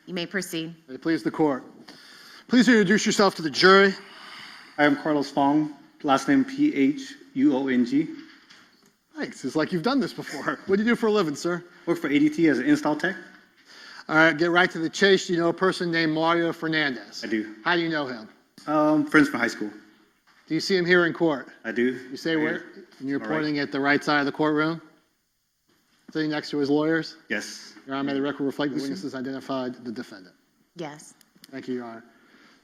You may proceed. May it please the court. Please introduce yourself to the jury. I am Carlos Phuong, last name Phuong. Thanks. It's like you've done this before. What do you do for a living, sir? Work for ADT as an install tech. All right, get right to the chase. Do you know a person named Mario Fernandez? I do. How do you know him? Friends from high school. Do you see him here in court? I do. You say where? And you're All pointing right. at the right side of the courtroom? Sitting next to his lawyers? Yes. Your Honor, may the record reflect the witnesses identified the defendant. Yes. Thank you, Your Honor.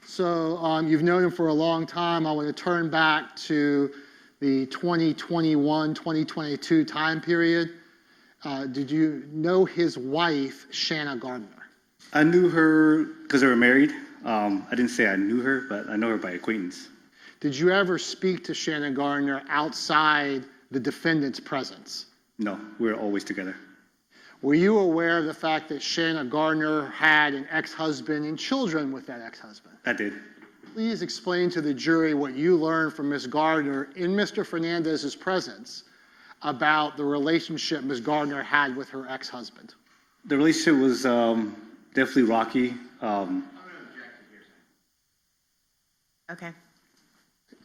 So you've known him for a long time. I want to turn back to the 2021, 2022 time period. Did you know his wife, Shanna Gardner? I knew her because they were married. I didn't say I knew her, but I know her by acquaintance. Did you ever speak to Shanna Gardner outside the defendant's presence? No, we were always together. Were you aware of the fact that Shanna Gardner had an ex-husband and children with that ex-husband? I did. Please explain to the jury what you learned from Ms. Gardner in Mr. Fernandez's presence about the relationship Ms. Gardner had with her ex-husband. The relationship was definitely rocky. Okay.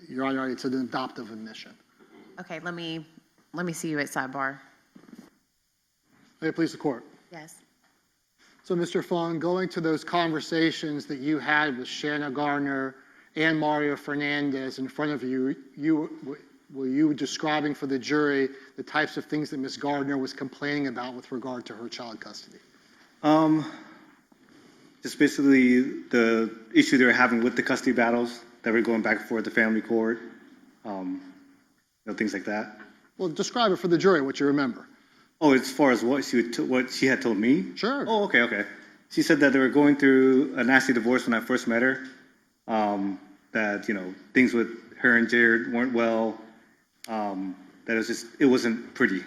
Your Honor, it's an adoptive admission. Okay, let me see you at sidebar. May it please the court. Yes. So, Mr. Phuong, going to those conversations that you had with Shanna Gardner and Mario Fernandez in front of you, were you describing for the jury the types of things that Ms. Gardner was complaining about with regard to her child custody? Just basically the issue they were having with the custody battles that were going back and forth, the family court, things like that. Well, describe it for the jury, what you remember. Oh, as far as what she had told me? Sure. Oh, okay. She said that they were going through a nasty divorce when I first met her. That, things with her and Jared weren't well. That it wasn't pretty,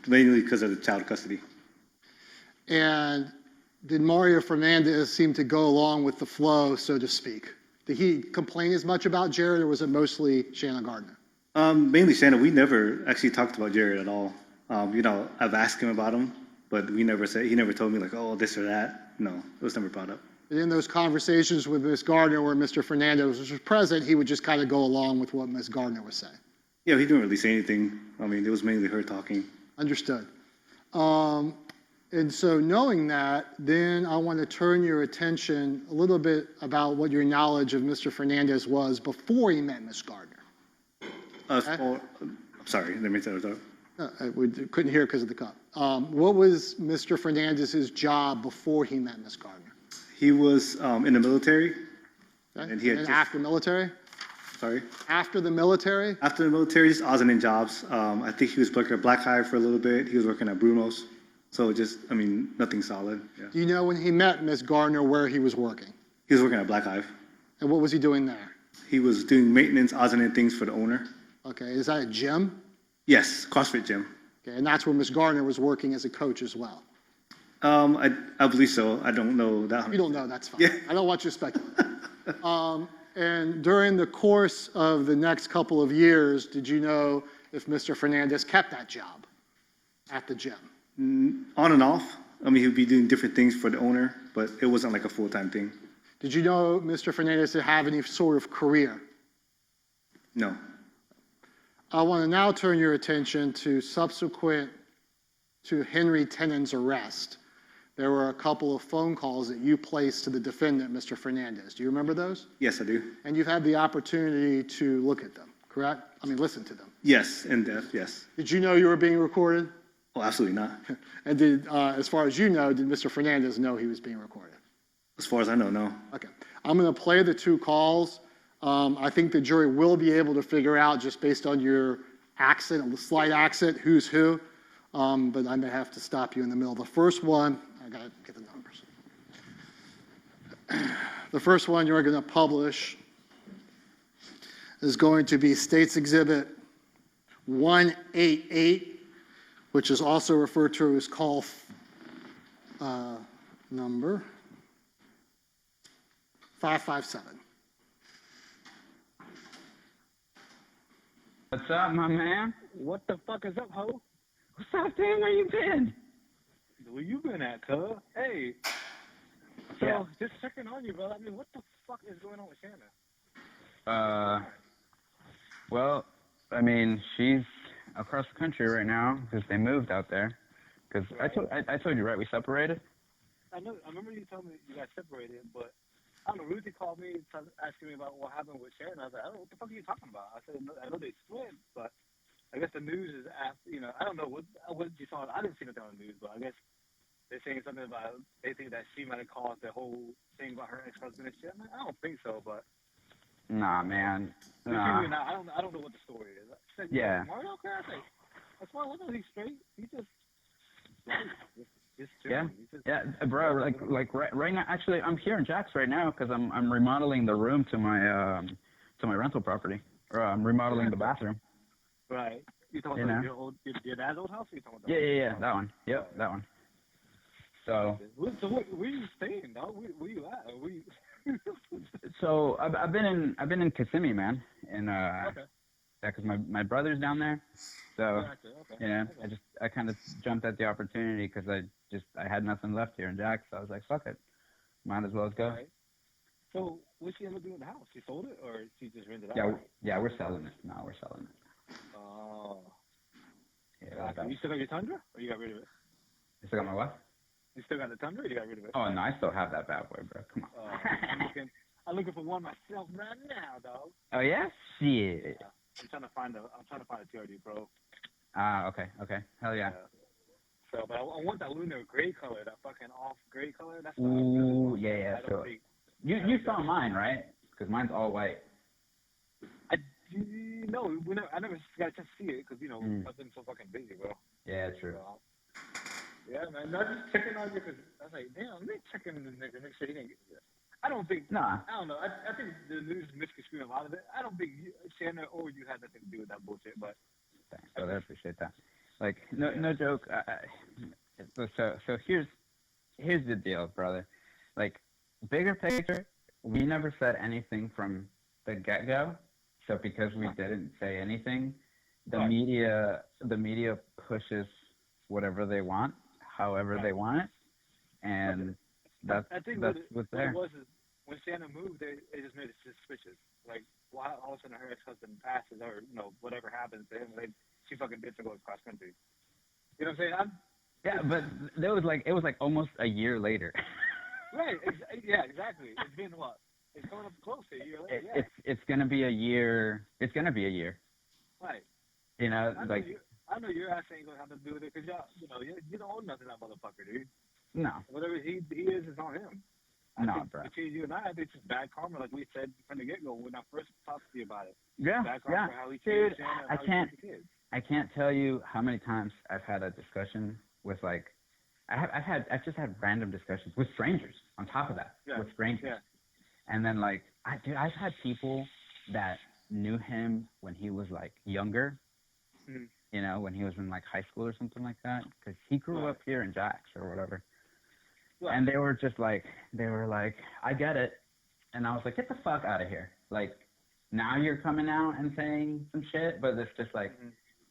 mainly because of the child custody. And did Mario Fernandez seem to go along with the flow, so to speak? Did he complain as much about Jared, or was it mostly Shanna Gardner? Mainly Shanna. We never actually talked about Jared at all. I've asked him about him, but he never told me like, oh, this or that. No, it was never brought up. In those conversations with Ms. Gardner where Mr. Fernandez was present, he would just kind of go along with what Ms. Gardner was saying. Yeah, he didn't really say anything. It was mainly her talking. Understood. And so knowing that, then I want to turn your attention a little bit about what your knowledge of Mr. Fernandez was before he met Ms. Gardner. I'm sorry, let me tell you. We couldn't hear because of the cup. What was Mr. Fernandez's job before he met Ms. Gardner? He was in the military. Okay. And he had after military? Sorry? After the military? After the military, just odds and ends jobs. I think he was working at Black Hive for a little bit. He was working at Bruno's. So nothing solid. Yeah. Do you know when he met Ms. Gardner where he was working? He was working at Black Hive. And what was he doing there? He was doing maintenance, odds and ends things for the owner. Okay, is that a gym? Yes, CrossFit gym. Okay, and that's where Ms. Gardner was working as a coach as well. I believe so. I don't know that. You don't know, that's fine. Yeah. I don't want you to speculate. And during the course of the next couple of years, did you know if Mr. Fernandez kept that job at the gym? On and off. He would be doing different things for the owner, but it wasn't like a full-time thing. Did you know Mr. Fernandez to have any sort of career? No. I want to now turn your attention to subsequent to Henry Tenon's arrest. There were a couple of phone calls that you placed to the defendant, Mr. Fernandez. Do you remember those? Yes, I do. And you've had the opportunity to look at them, correct? Listen to them. Yes, in depth, yes. Did you know you were being recorded? Oh, absolutely not. And did, as far as you know, did Mr. Fernandez know he was being recorded? As far as I know, no. Okay. I'm going to play the two calls. I think the jury will be able to figure out, just based on your accent, a slight accent, who's who. But I may have to stop you in the middle. The first one, I got to get the numbers. The first one you're going to publish is going to be State's Exhibit 188, which is also referred to as call number 557. What's up, my man? What the fuck is up, ho? What's up, damn? Where you been? where you been at, cuz? Hey. So, Yeah. just checking on you, brother. I mean, what the fuck is going on with Shanna? Well, I mean, she's across the country right now because they moved out there. Because I told you, right, we separated? I know. I remember you told me you got separated, but I don't know. Ruthie called me asking me about what happened with Sharon. I was like, I don't know what the fuck are you talking about. I said, I know they split, but I guess the news is after. You know, I don't know what you saw. I didn't see nothing on the news, but I guess they're saying something about they think that she might have caused the whole thing about her ex-husband and shit. I'm like, I don't think so, but Nah, man. I Nah. don't know what the story is. I said, Yeah. Mario, okay, I say, that's why I know he's straight. He's just Yeah, chilling. He's just, yeah, bro. Like right now. Actually, I'm here in Jax right now because I'm remodeling the room to my rental property. Or I'm remodeling the bathroom. right. You talking You about know? your dad's old house? Or you talking about Yeah. That one. Yep, that one. So where you staying, dog? Where you at? Where you... so I've been in Kissimmee, man, and Okay. yeah, because my brother's down there. So Gotcha. Okay. you know, Okay. I kind of jumped at the opportunity because I had nothing left here in Jax. So I was like, fuck it, might as well go. Right. So what she end up doing with the house? She sold it or she just rented it Yeah, out? we're selling it. No, we're selling it. Oh. Yeah, Gotcha. You still got your Tundra or you got rid of it? You still got my what? You still got the Tundra or you got rid of it? Oh no, I still have that bad boy, bro. Come on. I'm looking for one myself right now, dog. Oh yeah, shit. Yeah. I'm trying to find a TRD Pro. Ah, okay. Hell yeah. So, but I want that lunar gray color, that fucking off gray color. That's what Ooh, I really yeah. I So don't think. you saw mine, right? Because mine's all white. No, I never got a chance to see it because I've been so fucking busy, bro. Yeah, true. So, yeah, man. No, just checking on you because I was like, damn, let me check in the nigga. Make sure he didn't get. I don't think. Nah. I don't know. I think the news misconstrued a lot of it. I don't think Shanna or you had nothing to do with that bullshit, but. Thanks, brother. I appreciate that. Like, no joke. So here's the deal, brother. Like, bigger picture, we never said anything from the get-go. So because we didn't say anything, the media pushes whatever they want, however they want it, and that's what's there. What it was is when Shanna moved, it just made it suspicious. Like, why all of a sudden her ex-husband passes or whatever happens to him, she fucking bitch and goes cross country. You know what I'm saying? Yeah, but it was like almost a year later. Right. Yeah, exactly. It's been what? It's coming up close to a year later. Yeah. It's gonna be a year. It's gonna be a year. Right. You know, I know your ass ain't gonna have to do with it because you don't own nothing, that motherfucker, dude. No. Whatever he is on him. No, think bro. Between you and I think it's just bad karma, like we said from the get-go when I first talked to you about it. Yeah, bad karma for how he dude. treated Shanna and how he treated the kids. I can't tell you how many times I've had a discussion with I've just had random discussions with strangers on top of that, with strangers. Yeah. And then I've had people that knew him when he was like younger, you know, when he was in like high school or something like that, because he grew up here in Jax or whatever. Right. And they were like, I get it. And I was like, get the fuck out of here. Like, now you're coming out and saying some shit, but it's just like,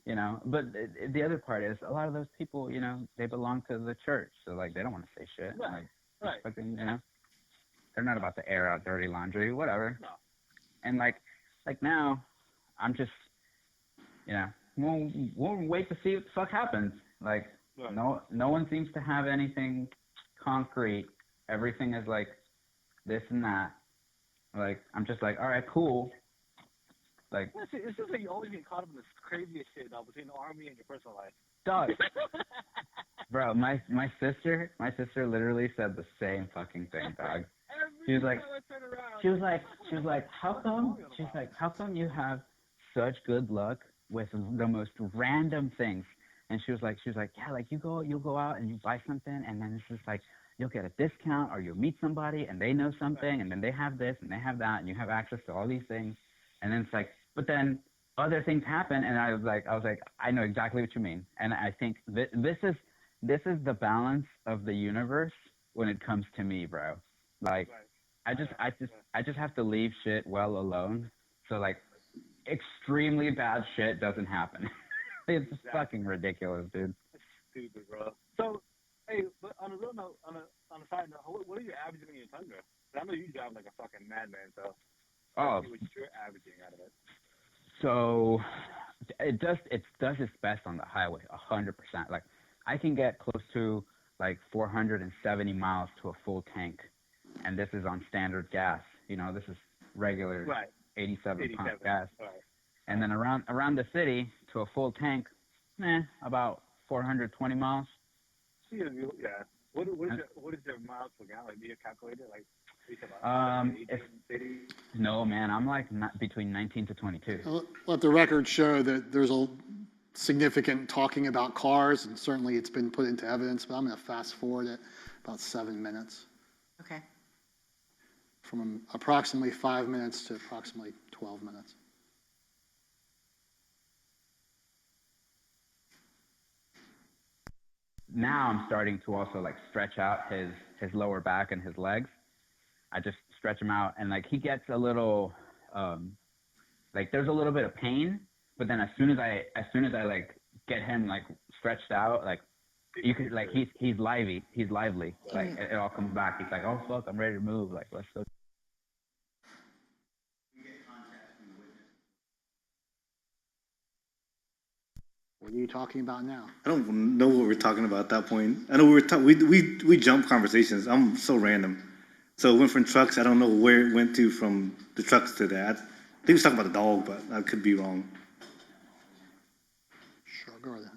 you know, but the other part is a lot of those people, you know, they belong to the church. So, like, they don't want to say shit. Right. Like, fucking, you know, they're not about to air out dirty laundry, whatever. No. And, like now, I'm just, you know, we'll wait to see what the fuck happens. Like, no one seems to have anything concrete. Everything is, like, this and that. Like, I'm just like, all right, cool. Like, it's just like you always get caught up in this craziest shit, though, between the army and your personal life. Dog. Bro, my sister literally said the same fucking thing, dog. She was like, how come you have such good luck with the most random things? And she was like, yeah, like you'll go out and you buy something, and then it's just like you'll get a discount, or you'll meet somebody and they know something, and then they have this and they have that, and you have access to all these things, and then it's like, but then other things happen, and I was like, I know exactly what you mean, and I think this is the balance of the universe when it comes to me, bro. Like, I just have to leave shit well alone, so like extremely bad shit doesn't happen. It's fucking ridiculous, dude. That's stupid, bro. So Hey, but on a real note, on a side note, what are you averaging in your Tundra? 'Cause I know you drive like a fucking madman, so Oh, see what you're averaging out of it. so it does its best on the highway, 100%. Like I can get close to like 470 miles to a full tank, and this is on standard gas. You know, this is regular Right. 87 pump 87. gas. Right. And then around the city to a full tank, about 420 miles. See, yeah. What is your miles per gallon? Like, do you calculate it? Like, you said about 18, 80? No, man, I'm like not between 19 to 22. Let the record show that there's a significant talking about cars, and certainly it's been put into evidence, but I'm going to fast forward it about 7 minutes, Okay. from approximately 5 minutes to approximately 12 minutes. Now I'm starting to also like stretch out his lower back and his legs. I just stretch him out, and like he gets a little like there's a little bit of pain, but then as soon as I like get him like stretched out, like you could like he's lively, like it all comes back. He's like, oh fuck, I'm ready to move, like let's go. What are you talking about now? I don't know what we're talking about at that point. I know we jump conversations. I'm so random. So it went from trucks. I don't know where it went to from the trucks to that. I think we was talking about the dog, but I could be wrong. Sure, go ahead.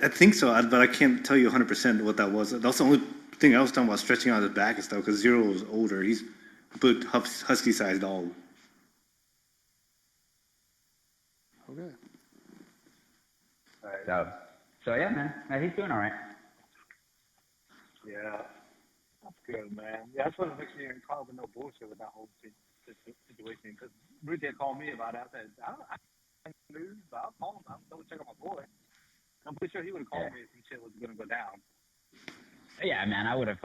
I think so, but I can't tell you 100% what that was. That's the only thing I was talking about, stretching out his back and stuff, because Zero was older. He's a big husky-sized dog. Okay. So yeah, man, he's doing all right. Yeah. That's good, man. Yeah, that's what makes me call with no bullshit with that whole situation. Because Ruth had called me about it. I said, I don't news, but I'll call him. I'll double check on my boy. I'm pretty sure he would have called me if some shit was going to go down. Yeah, man, I would have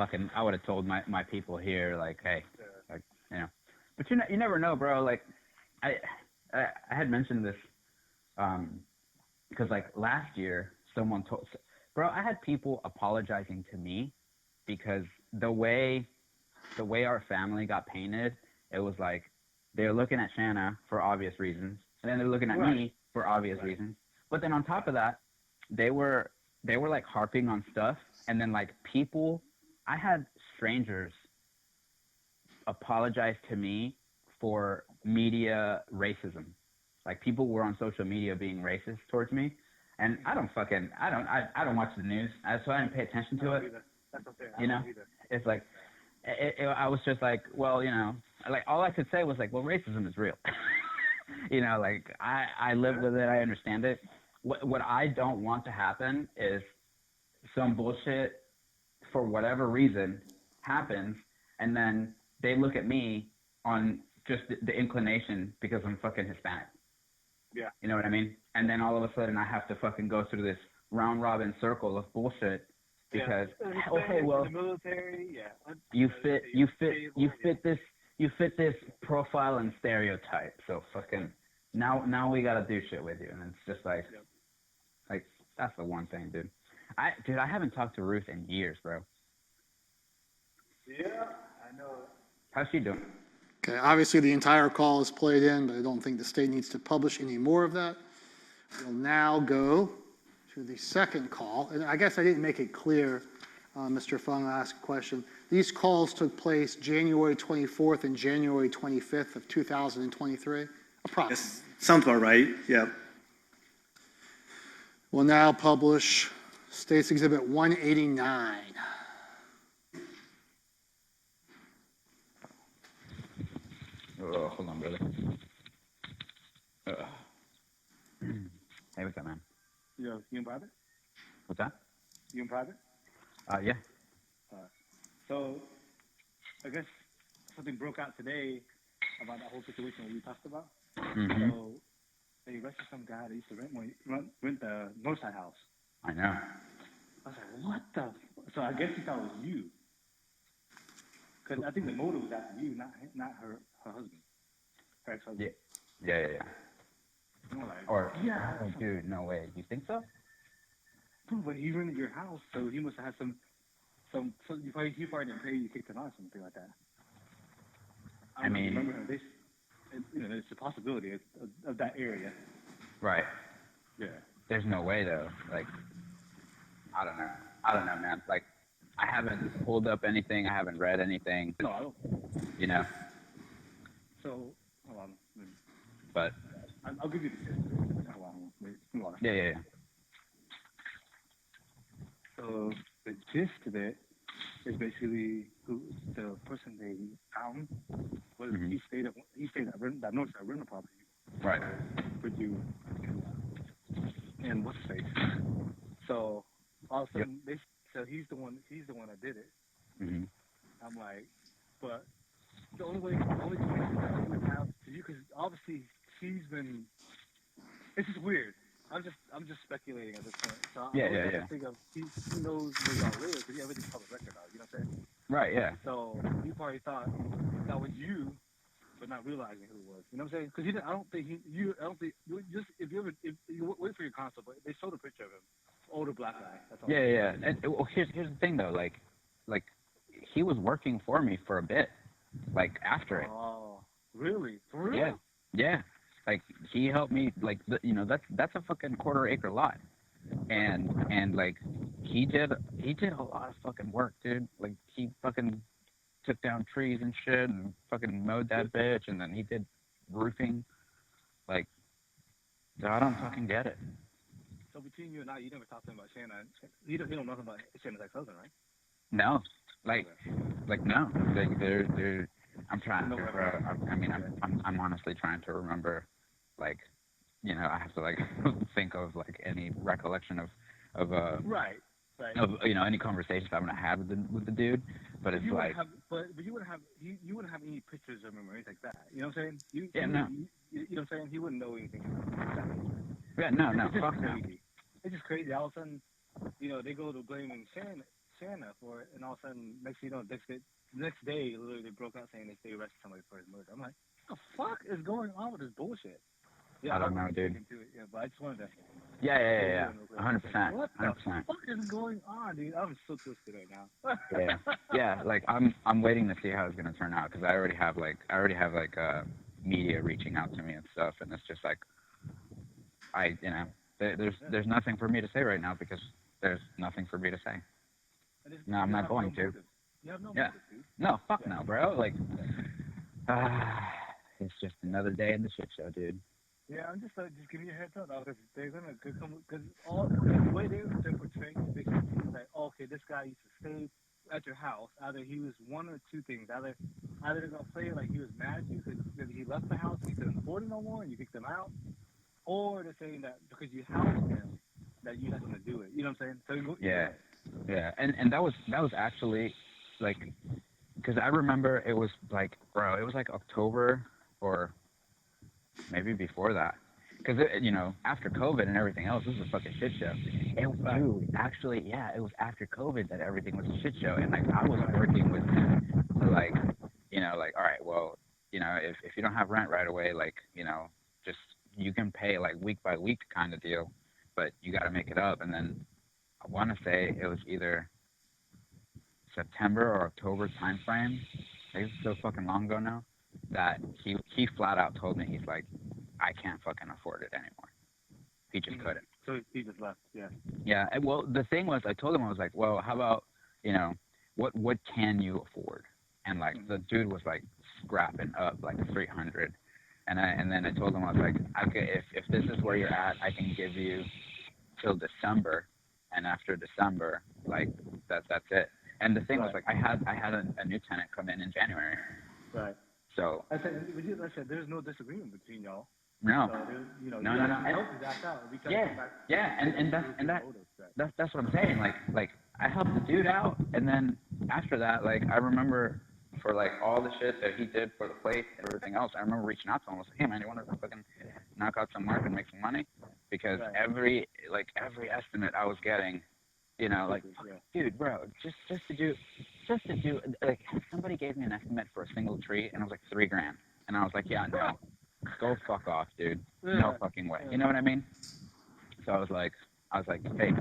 told my people here, like, hey, like, you know, but you never know, bro. Like, I had mentioned this, because like last year someone told, bro, I had people apologizing to me because the way our family got painted, it was like they're looking at Shanna for obvious reasons, and then they're looking at me for obvious reasons. But then on top of that, they were like harping on stuff, and then like people, I had strangers apologize to me for media racism. Like people were on social media being racist towards me, and I don't watch the news, so I didn't pay attention to it. That's okay. You know, it's like I was just like, well, you know, like all I could say was like, well, racism is real. You know, like I live with it, I understand it. What I don't want to happen is some bullshit for whatever reason happens, and then they look at me on just the inclination because I'm fucking Hispanic. Yeah. You know what I mean? And then all of a sudden I have to fucking go through this round robin circle of bullshit because okay, well, the military, yeah. you fit this profile and stereotype. So fucking now we gotta do shit with you, and it's just like, like that's the one thing, dude. I haven't talked to Ruth in years, bro. Yeah, I know. How's she doing? Okay, obviously the entire call is played in, but I don't think the state needs to publish any more of that. We'll now go to the second call, and I guess I didn't make it clear, Mr. Phuong asked a question. These calls took place January 24th and January 25th of 2023, approximately. Yes, sounds about right. Yeah. We'll now publish State's Exhibit 189. Oh, hold on, brother. Hey, what's up, man? You in private? What's that? You in private? Yeah. So, I guess something broke out today about that whole situation we talked about. Mm-hmm. So, they arrested some guy that used to rent the Northside house. I know. I was like, what the? So I guess he thought it was you. Because I think the motive was after you, not her husband, her ex-husband. Yeah. I'm like, Or yeah, oh, dude, no way. You think so? but he rented your house, so he must have had some he probably didn't pay you, kicked him out or something like that. I mean, remember this. It's a possibility of that area. right. Yeah. There's no way though. Like, I don't know, man. Like, I haven't pulled up anything. I haven't read anything. No, I don't. You know. So, hold on. But I'll give you the hold on. Wait, hold on. yeah. So the gist of it is basically who the person they found was. Mhm. He stayed at that Northside rental property Right. with you and what's his face. So all of a sudden so he's the one that did it. Mhm. I'm like, but the only connection that you would have to you, because obviously he's been. This is weird. I'm just speculating at this point. So I think of he knows where y'all live because everything's public record now. You know what I'm saying? Right. Yeah. So he probably thought that was you, but not realizing who it was. You know what I'm saying? Because I don't think if you wait for your console, but they showed a picture of him, older black guy. That's all. Yeah. And well, here's the thing though. Like he was working for me for a bit. Like after it. Oh, really? For real? Yeah. Like he helped me. Like that's a fucking quarter-acre lot, and like he did a lot of fucking work, dude. Like he fucking took down trees and shit and fucking mowed that bitch, and then he did roofing. Like, so I don't fucking get it. So between you and I, you never talked to him about Shanna. You don't know nothing about Shanna's ex-husband, right? No, like no. Like they're. I'm trying to. I'm honestly trying to remember. Like, I have to like think of like any recollection of right. Of any conversations I'm gonna have with the dude. But it's like. But you wouldn't have any pictures of him or anything like that. You know what I'm saying? No. You know what I'm saying? He wouldn't know anything about that. Yeah, no, it's just fuck no. crazy. It's just crazy. All of a sudden, they go to blaming Shanna for it, and all of a sudden, next day, literally they broke out saying they arrested somebody for his murder. I'm like, what the fuck is going on with this bullshit? Yeah, I don't know, dude. Yeah, but I just wanted to. Yeah. 100%. What the 100%. fuck is going on, dude? I'm so twisted right now. Yeah. Like I'm waiting to see how it's gonna turn out because I already have media reaching out to me and stuff, and it's just like there's nothing for me to say right now because there's nothing for me to say. No, I'm not going to. You have no yeah. motive, dude. No, fuck no, bro. Like, it's just another day in the shit show, dude. Yeah, I'm just giving you a heads up now because they're gonna come because all the way they're portraying it, basically is like, okay, this guy used to stay at your house. Either he was one or two things. Either they're gonna play it like he was mad at you because he left the house and he couldn't afford it no more and you kicked him out, or they're saying that because you housed him that you had something to do with it. You know what I'm saying? So Yeah, and that was actually like, because I remember it was like, bro, it was like October or maybe before that, because after COVID and everything else, this was a fucking shit show. Dude, actually, yeah, it was after COVID that everything was a shit show, and like I was working with him to like, all right, well, if you don't have rent right away, like, just you can pay like week by week kind of deal, but you got to make it up, and then. I want to say it was either September or October time frame. It's so fucking long ago now that he flat out told me, he's like, I can't fucking afford it anymore. He just couldn't. So he just left. Yeah. Yeah. Well, the thing was, I told him, I was like, well, how about what can you afford? And like the dude was like scrapping up like 300, and then I told him, I was like, okay, if this is where you're at, I can give you till December. And after December, like that's it. And the thing was, like, I had a new tenant come in January. Right. So. I said, there's no disagreement between y'all. No. So no. That's what I'm saying. Like I helped the dude out, and then after that, like I remember for like all the shit that he did for the place and everything else, I remember reaching out to him. I was like, hey man, you want to fucking knock out some work and make some money? Because every estimate I was getting, dude, bro, just to do, like somebody gave me an estimate for a single tree, and it was like $3,000, and I was like, yeah, no, go fuck off, dude. No Yeah. fucking way. You know what I mean? So I was like, hey,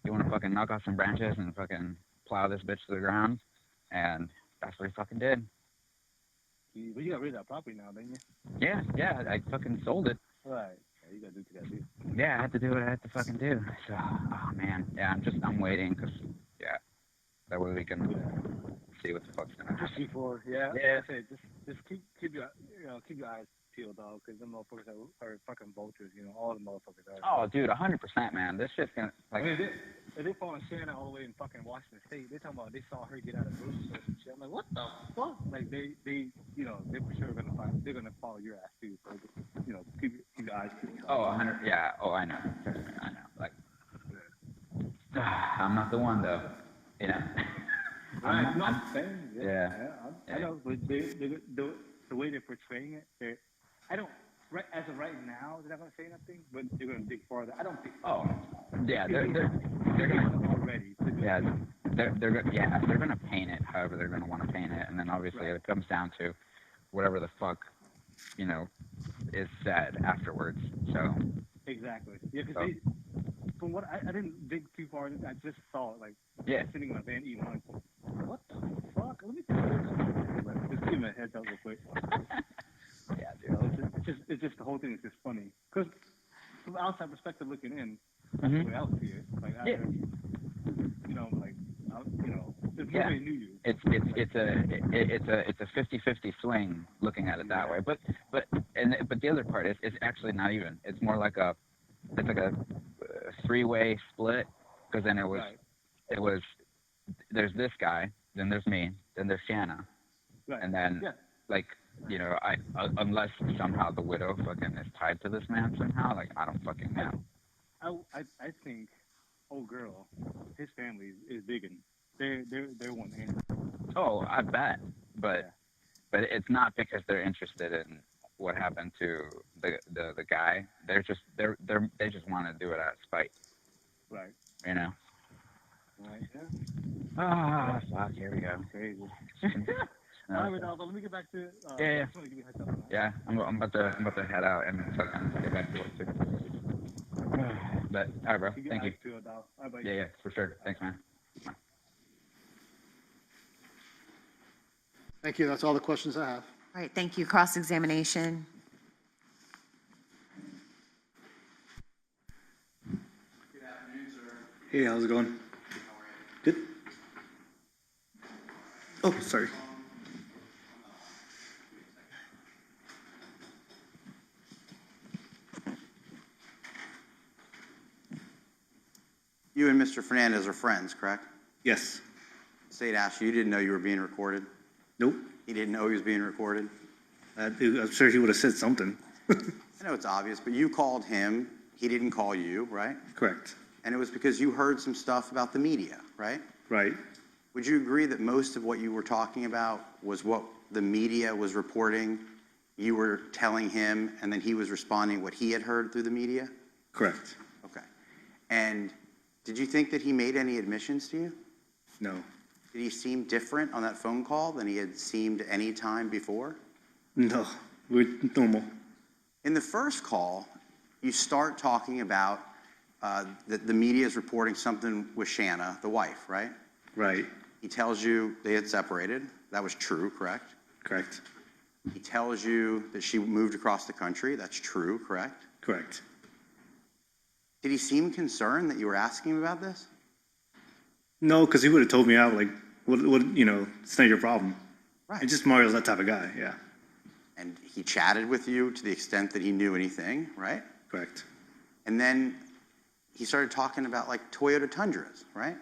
you want to fucking knock off some branches and fucking plow this bitch to the ground? And that's what he fucking did. But you got rid of that property now, didn't you? Yeah, I fucking sold it. Right. Yeah, you got to do what you got to do. Yeah, I had to do what I had to fucking do. So, oh man, yeah, I'm waiting because, yeah, that way we can see what the fuck's gonna Just happen. before, yeah. Yeah. I say, just keep your eyes peeled, dog, because them motherfuckers are fucking vultures. You know, all the motherfuckers are. Oh, dude, 100%, man. This shit's gonna like. I mean, they following Shanna all the way in fucking Washington State. They talking about they saw her get out of grocery store and shit. I'm like, what the fuck? Like they they're for sure they're gonna follow your ass too. So just, keep your eyes peeled. Oh, 100. Yeah. Oh, I know. Trust me, I know. Like, I'm not the one though. You know. Right. I'm saying. Yeah. I know, but the way they're portraying it, I don't. Right, as of right now, they're not going to say nothing, but they're going to dig farther. I don't think. Oh, yeah, they're gonna already. yeah, they're gonna paint it however they're gonna want to paint it, and then obviously it comes down to whatever the fuck, is said afterwards. So. Exactly. Yeah, because from what I didn't dig too far. I just saw it sitting in my van eating lunch. What the fuck? Let me just give him a heads up real quick. Yeah, dude. It's just the whole thing is just funny. Because from the outside perspective looking in, Mm-hmm. that's the way I would see it. Like, if nobody knew you. It's a 50-50 swing looking at it that way. But the other part is actually not even. It's more like a three-way split, because then it was there's this guy, then there's me, then there's Shanna, Right. and then unless somehow the widow fucking is tied to this man somehow, like I don't fucking know. I think old girl, his family is digging. They're one hand. Oh, I bet, but it's not because they're interested in what happened to the guy. They just want to do it out of spite. Right. You know. Right. Yeah. Ah, fuck. Here we go. Crazy. No, All right, Ronaldo, let me get back to. Yeah. I just want to give you a heads up on that. Yeah, I'm about to head out and fucking get back to work too. But all right, bro. Thank you. Peeled, dog. All right, buddy. Yeah, for sure. Thanks, man. Thank you. That's all the questions I have. All right, thank you. Cross-examination. Hey, how's it going? Good. Oh, sorry. You and Mr. Fernandez are friends, correct? Yes. State asked you didn't know you were being recorded? Nope. He didn't know he was being recorded? I'm sure he would have said something. I know it's obvious, but you called him. He didn't call you, right? Correct. And it was because you heard some stuff about the media, right? Right. Would you agree that most of what you were talking about was what the media was reporting, you were telling him, and then he was responding what he had heard through the media? Correct. Okay. And did you think that he made any admissions to you? No. Did he seem different on that phone call than he had seemed any time before? No. We're normal. In the first call, you start talking about that the media is reporting something with Shanna, the wife, right? Right. He tells you they had separated. That was true, correct? Correct. He tells you that she moved across the country. That's true, correct? Correct. Did he seem concerned that you were asking him about this? No, because he would have told me out, like, what, it's not your problem. Right. It's just Mario's that type of guy, yeah. And he chatted with you to the extent that he knew anything, right? Correct. And then he started talking about like Toyota Tundras, right?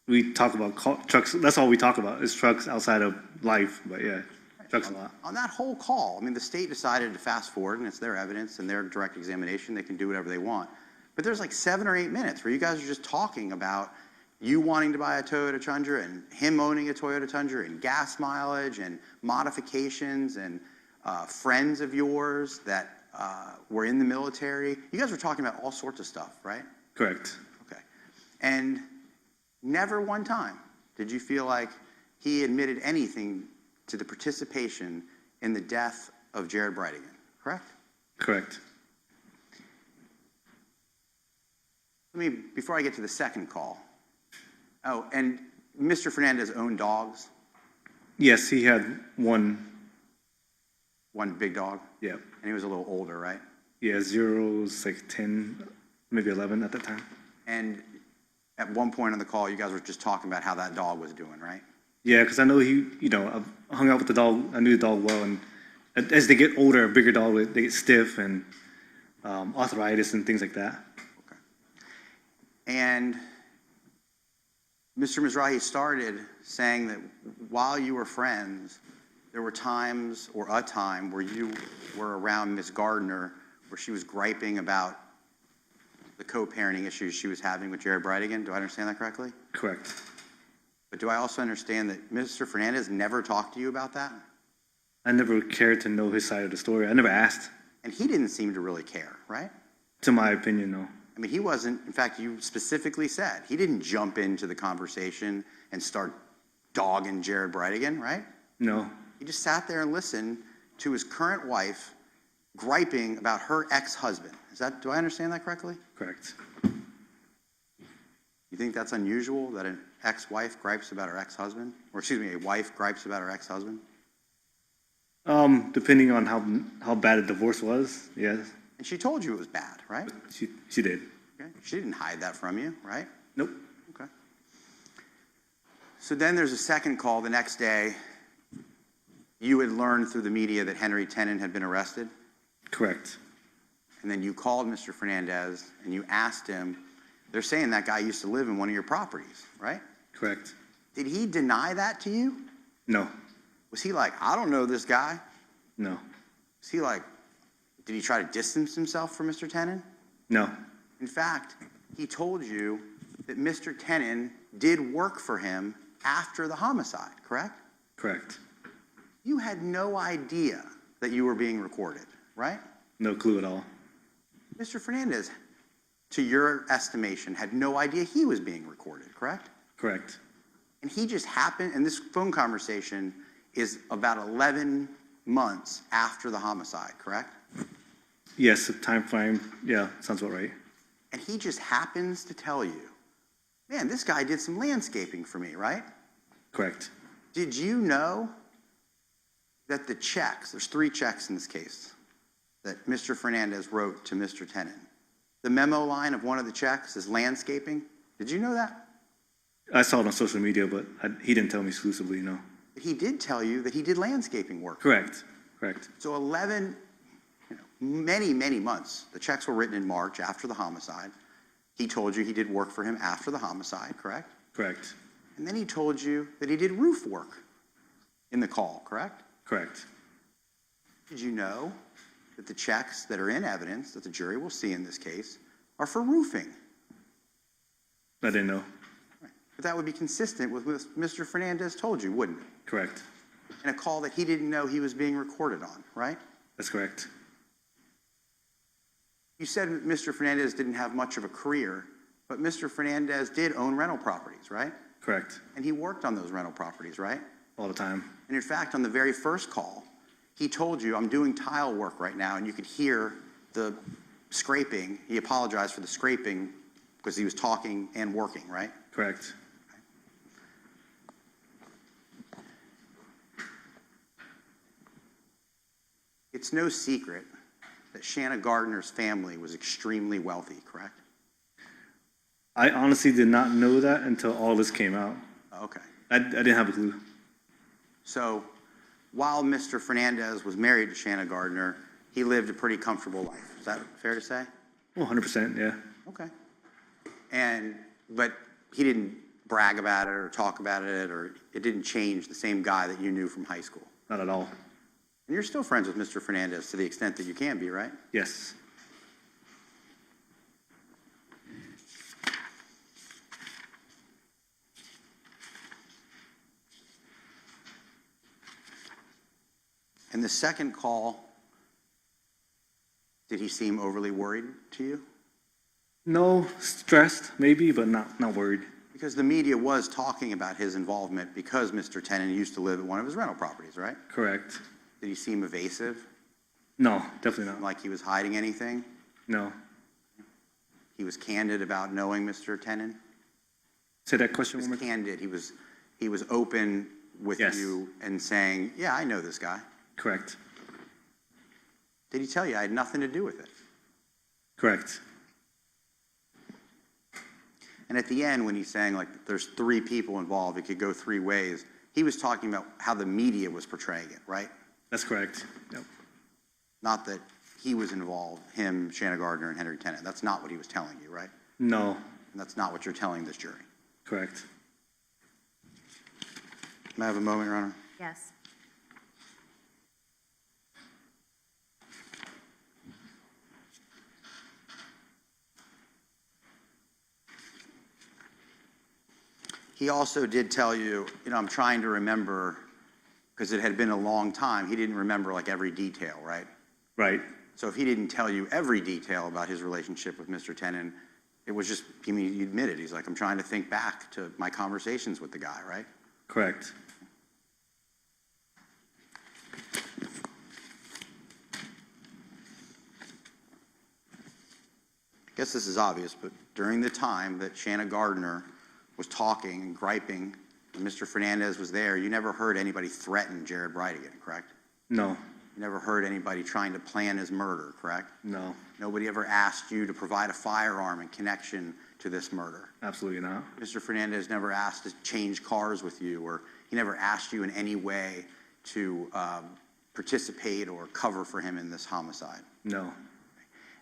We talk about trucks. That's all we talk about is trucks outside of life, but yeah, trucks a lot. On that whole call, I mean, the state decided to fast forward, and it's their evidence and their direct examination. They can do whatever they want. But there's like 7 or 8 minutes where you guys are just talking about you wanting to buy a Toyota Tundra and him owning a Toyota Tundra and gas mileage and modifications and friends of yours that were in the military. You guys were talking about all sorts of stuff, right? Correct. Okay. And never one time did you feel like he admitted anything to the participation in the death of Jared Bridegan, correct? Correct. Before I get to the second call. Oh, and Mr. Fernandez owned dogs, Yes, he had one. one big dog, Yeah. and he was a little older, right? Yeah, zeros like 10, maybe 11 at the time. And at one point on the call, you guys were just talking about how that dog was doing, right? Yeah, because I know I hung out with the dog. I knew the dog well, and as they get older, a bigger dog, they get stiff and arthritis and things like that. Okay. And Mr. Mizrahi started saying that while you were friends, there were times or a time where you were around Ms. Gardner where she was griping about the co-parenting issues she was having with Jared Bridegan. Do I understand that correctly? Correct. But do I also understand that Mr. Fernandez never talked to you about that? I never cared to know his side of the story. I never asked. And he didn't seem to really care, right? To my opinion, no. I mean, he wasn't, in fact, you specifically said, he didn't jump into the conversation and start dogging Jared Bridegan, right? No. He just sat there and listened to his current wife griping about her ex-husband. Do I understand that correctly? Correct. You think that's unusual that an ex-wife gripes about her ex-husband? Or excuse me, a wife gripes about her ex-husband? Depending on how bad a divorce was, yes. And she told you it was bad, right? She did. Okay. She didn't hide that from you, right? Nope. Okay. So then there's a second call the next day. You had learned through the media that Henry Tenon had been arrested. Correct. And then you called Mr. Fernandez and you asked him, they're saying that guy used to live in one of your properties, right? Correct. Did he deny that to you? No. Was he like, I don't know this guy? No. Was he like, did he try to distance himself from Mr. Tenon? No. In fact, he told you that Mr. Tenon did work for him after the homicide, correct? Correct. You had no idea that you were being recorded, right? No clue at all. Mr. Fernandez, to your estimation, had no idea he was being recorded, correct? Correct. And he just happened, and this phone conversation is about 11 months after the homicide, correct? Yes, the time frame. Yeah, sounds about right. And he just happens to tell you, man, this guy did some landscaping for me, right? Correct. Did you know that the checks, there's 3 checks in this case, that Mr. Fernandez wrote to Mr. Tenon? The memo line of one of the checks is landscaping. Did you know that? I saw it on social media, but he didn't tell me exclusively, no. But he did tell you that he did landscaping work. Correct. Correct. So 11, many, many months. The checks were written in March after the homicide. He told you he did work for him after the homicide, correct? Correct. And then he told you that he did roof work in the call, correct? Correct. Did you know that the checks that are in evidence that the jury will see in this case are for roofing? I didn't know. But that would be consistent with what Mr. Fernandez told you, wouldn't it? Correct. In a call that he didn't know he was being recorded on, right? That's correct. You said Mr. Fernandez didn't have much of a career, but Mr. Fernandez did own rental properties, right? Correct. And he worked on those rental properties, right? All the time. And in fact, on the very first call, he told you, I'm doing tile work right now, and you could hear the scraping. He apologized for the scraping because he was talking and working, right? Correct. It's no secret that Shanna Gardner's family was extremely wealthy, correct? I honestly did not know that until all this came out. Okay. I didn't have a clue. So while Mr. Fernandez was married to Shanna Gardner, he lived a pretty comfortable life. Is that fair to say? 100%, yeah. Okay. But he didn't brag about it or talk about it, or it didn't change the same guy that you knew from high school. Not at all. And you're still friends with Mr. Fernandez to the extent that you can be, right? Yes. And the second call, did he seem overly worried to you? No, stressed maybe, but not worried. Because the media was talking about his involvement because Mr. Tenon used to live at one of his rental properties, right? Correct. Did he seem evasive? No, definitely not. Like he was hiding anything? No. He was candid about knowing Mr. Tenon? Say that question He one was more time. candid. He was open with Yes. you and saying, yeah, I know this guy. Correct. Did he tell you I had nothing to do with it? Correct. And at the end, when he's saying like there's 3 people involved, it could go 3 ways, he was talking about how the media was portraying it, right? That's correct. Yep. Not that he was involved, him, Shanna Gardner, and Henry Tenon. That's not what he was telling you, right? No. And that's not what you're telling this jury. Correct. May I have a moment, Your Honor? Yes. He also did tell you, I'm trying to remember, because it had been a long time, he didn't remember like every detail, right? Right. So if he didn't tell you every detail about his relationship with Mr. Tenon, it was just, he admitted, he's like, I'm trying to think back to my conversations with the guy, right? Correct. I guess this is obvious, but during the time that Shanna Gardner was talking and griping, and Mr. Fernandez was there, you never heard anybody threaten Jared Bridegan, correct? No. You never heard anybody trying to plan his murder, correct? No. Nobody ever asked you to provide a firearm in connection to this murder. Absolutely not. Mr. Fernandez never asked to change cars with you, or he never asked you in any way to participate or cover for him in this homicide. No.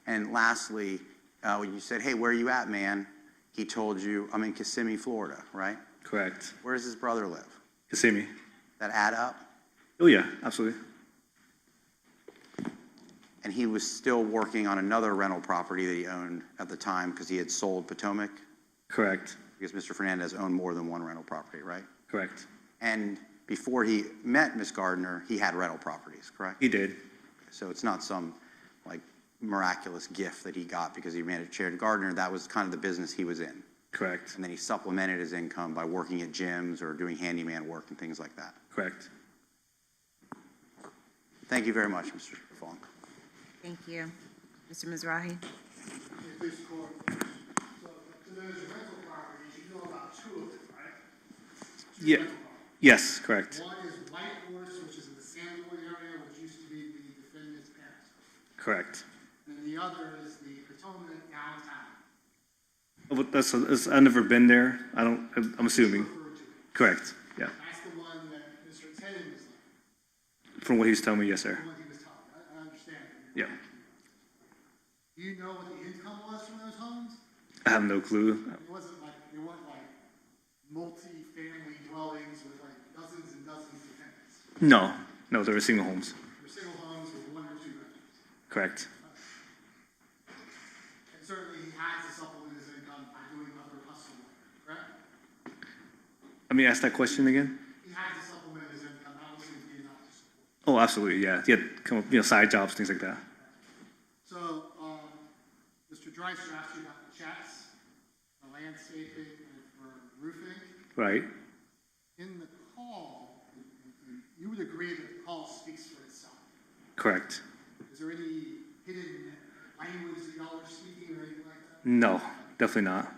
And lastly, when you said, hey, where are you at, man? He told you, I'm in Kissimmee, Florida, right? Correct. Where does his brother live? Kissimmee. That add up? Oh yeah, absolutely. And he was still working on another rental property that he owned at the time because he had sold Potomac? Correct. Because Mr. Fernandez owned more than one rental property, right? Correct. And before he met Ms. Gardner, he had rental properties, correct? He did. So it's not some like miraculous gift that he got because he managed Jared Gardner. That was kind of the business he was in. Correct. And then he supplemented his income by working at gyms or doing handyman work and things like that. Correct. Thank you very much, Mr. Phuong. Thank you. Mr. Mizrahi? Police court. So to those rental properties, you know about 2 of them, right? 2 Yeah. rental properties. Yes, correct. One is White Horse, which is in the Sandwood area, which used to be the defendant's parents' house. Correct. And the other is the Potomac downtown. Oh, but I've never been there. I'm assuming. Referred to it. Correct. Yeah. That's the one that Mr. Tenon was like, From what he was telling me, yes, sir. the one he was telling me. I understand. Yeah. Do you know what the income was from those homes? I have no clue. It wasn't like, they weren't like multi-family dwellings with like dozens and dozens of tenants. No. No, they were single homes. They were single homes with 1 or 2 bedrooms. Correct. And certainly he has to supplement his income by doing other hustle work, correct? Let me ask that question again. He has to supplement his income, that was going to be enough to support. Oh, absolutely. Yeah. He had come up, side jobs, things like that. So, Mr. Dreister asked you about the checks, the landscaping, and for roofing. Right. In the call, you would agree that the call speaks for itself. Correct. Is there any hidden language that y'all are speaking or anything like that? No, definitely not.